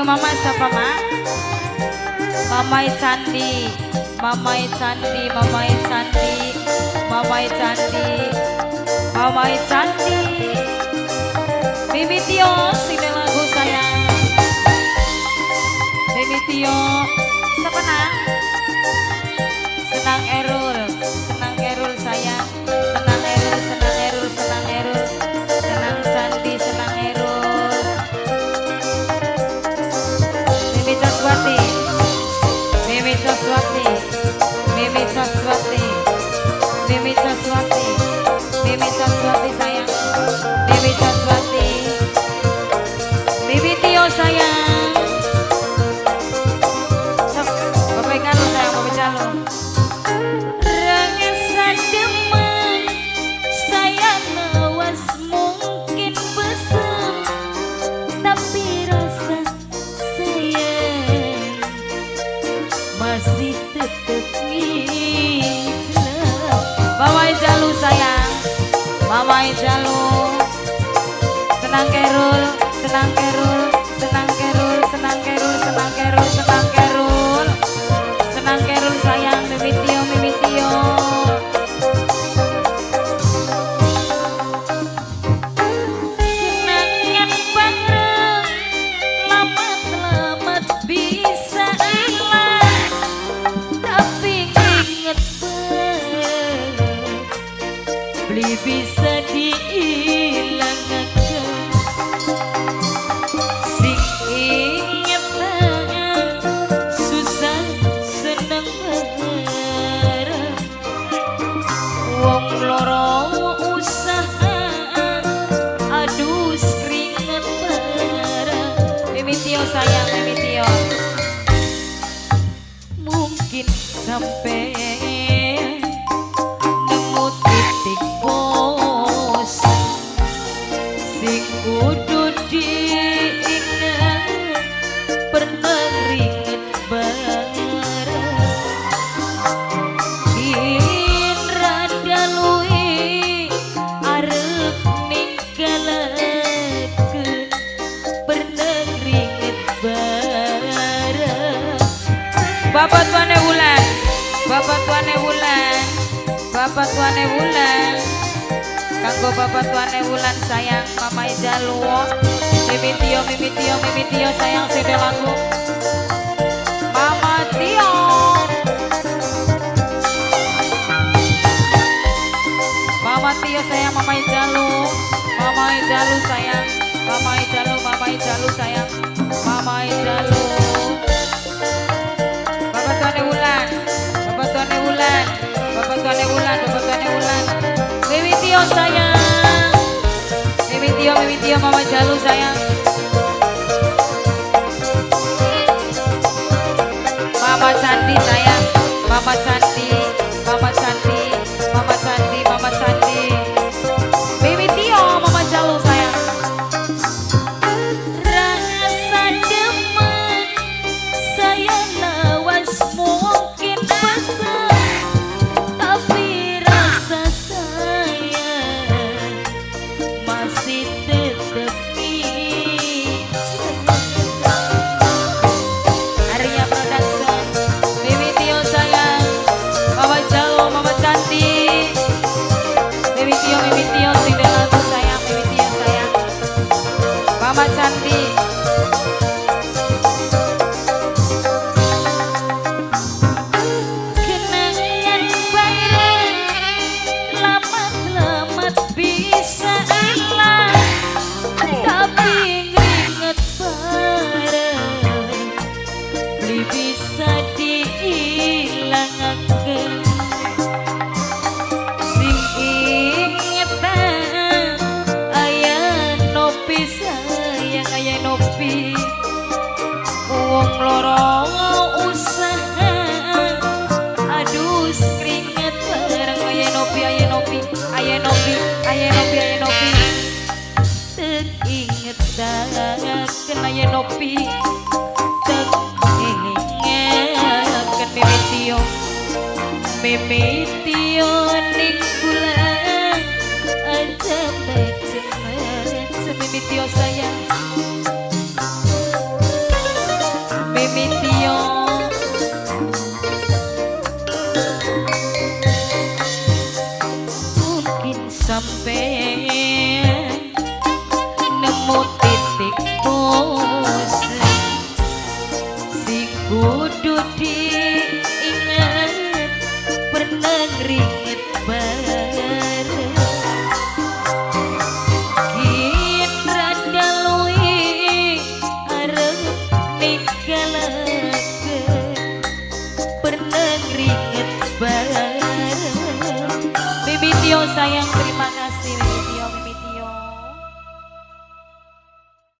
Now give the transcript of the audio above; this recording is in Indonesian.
Ayo mama siapa mak? Mamai Candi, Mamai Candi, Mamai Candi, Mamai Candi, Mamai Candi. Bibi Tio, sini lagu sayang. Bibi Tio, sepenang. Senang Erul sayang. Senang Erul, senang Erul, senang Erul. Senang Candi, senang Erul. Bibi Caswati. Mimi Caswati, Mimi Caswati, Mimi Caswati, Mimi Caswati sayang, Mimi Caswati, Bibi Tio sayang. Sok, bapak calo sayang, bapak calo. Rangasa demen, saya lawas mungkin besar, tapi rasa sayang masih tetap ngilang. Mamai Jalu sayang, Mamai Jalu. Senang Kerul, senang Kerul, senang Kerul, senang Kerul, senang Kerul, senang Kerul. Senang Kerul sayang, Mimi Tio, Mimi Tio. Kenangan bareng, lamat-lamat bisa hilang, tapi inget beli bisa dihilangkan. Sing inget susah seneng bareng, wong loro usaha aduh keringet bareng. Mimi Tio sayang, Mimi Tio. Mungkin sampai nemu titik bosan sing kudu diingat, pernah ringet bareng. Indra dalui arep ninggalakeun, pernah ringet bareng. Bapak Tuane Wulan, Bapak Tuane Wulan, Bapak Tuane Wulan. Kanggo Bapak Tuane Wulan sayang, Mamai Jalu. Mimi Tio, Mimi Tio, Mimi Tio sayang, sini lagu. Mama Tio. Mama Tio sayang, Mamai Jalu. Mamai Jalu sayang, Mamai Jalu, Mamai Jalu sayang, Mamai Jalu. Bapak Tuane Wulan, Bapak Tuane Wulan, Bapak Tuane Wulan, Bapak Tuane Wulan. Mimi Tio sayang, Mimi Tio, Mama Jalu sayang. Mama Candi sayang, Mama Candi, Mama Candi, Mama Candi, Mama Candi. Mimi Tio, Mama Jalu sayang. Rasa demen, saya lawas mungkin besar, tapi rasa sayang masih tetap Arya Production. Mimi Tio sayang, Mama Jalu, Mama Candi. Mimi Tio, sini lagu sayang, Mimi Tio sayang. Mama Candi. Kenangan bareng, lamat-lamat bisa hilang, tapi nginget bareng beli bisa dihilangkan. Sing inget aya nopi sayang, aya nopi. Wong loro usaha aduh keringet bareng. Aya nopi, aya nopi, aya nopi, aya nopi, aya nopi. Tek inget dangakeun aya nopi, tek inget kan Mimi Tio. Mimi Tio ning bulan aja macem-macem. Mimi Tio sayang. tikus sing